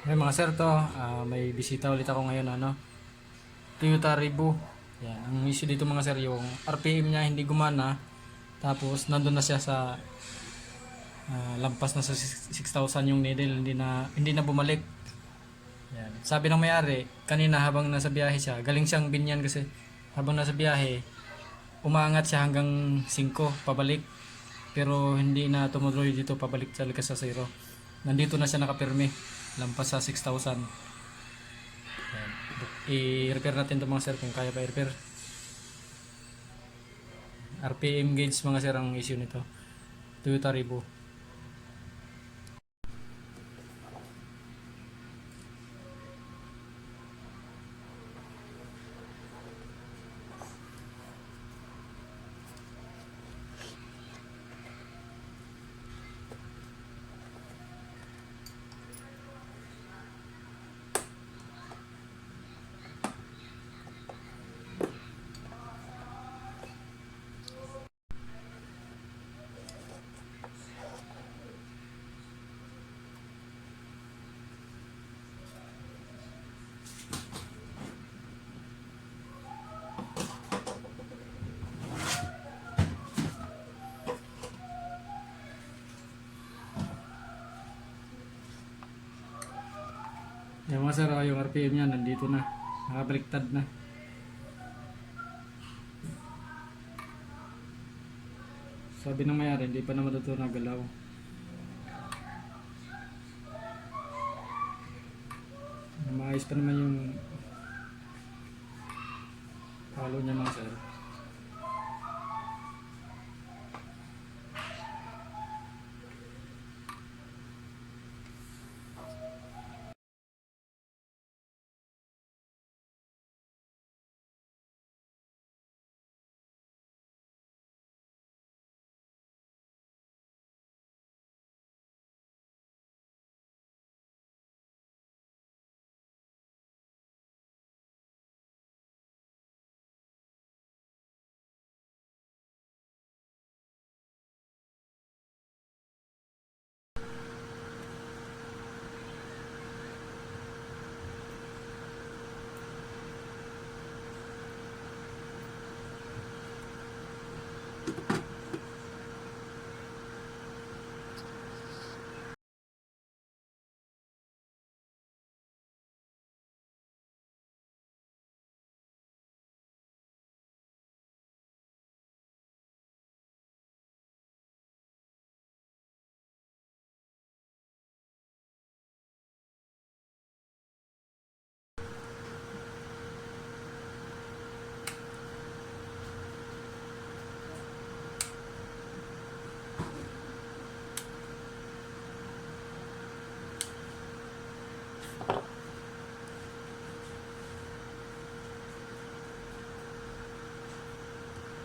Hey mga sir to, may bisita ulit ako ngayon Toyota Revo. Yan, ang issue dito mga sir yung RPM niya hindi gumana. Tapos nandun na siya sa lampas na sa 6,000 yung needle, hindi na bumalik. Yan. Sabi ng may-ari, kanina habang nasa biyahe siya, galing siyang Binyan kasi habang nasa biyahe, umaangat siya hanggang 5 pabalik. Pero hindi na tumuloy dito pabalik talaga sa 0. Nandito na siya nakapirme, lampas sa 6,000. I-repair natin ito mga sir kung kaya pa i-repair. RPM gauge mga sir ang issue nito. Toyota Revo. Yan mga sir, yung RPM niya nandito na, nakabaliktad na. Sabi ng mayari, hindi pa naman ito nagalaw. Maayos pa naman yung follow niya mga sir.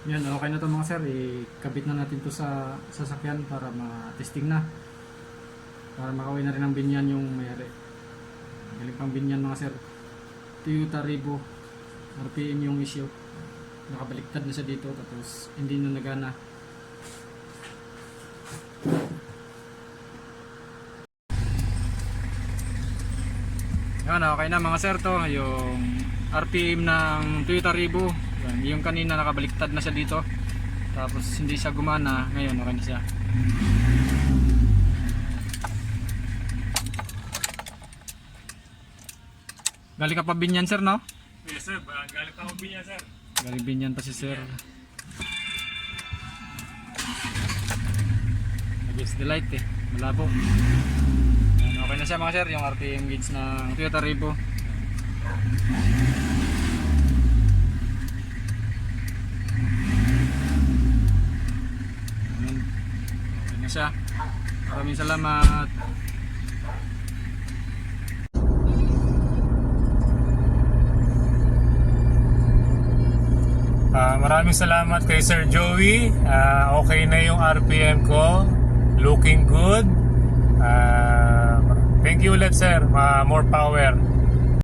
Yan, okay na to mga sir. Ikabit na natin to sa sasakyan para ma-testing na. Para makauwi na rin ng Binyan yung mayari. Galing pang Binyan mga sir. Toyota Revo. RPM yung issue. Nakabaliktad na siya dito tapos hindi na nagana. Yan, okay na mga sir to. Yung RPM ng Toyota Revo. Yan, yung kanina nakabaliktad na siya dito. Tapos hindi siya gumana. Ngayon okay na siya. Galing ka pa Binyan sir, no? Yes sir, galing pa ako Binyan sir. Galing Binyan pa si sir. Nag-its the light eh. Malabo. Yan, okay na siya mga sir. Yung RPM gauge ng Toyota Revo. Siya. Maraming salamat. Maraming salamat kay Sir Joey. Okay na yung RPM ko. Looking good. Thank you ulit sir. More power.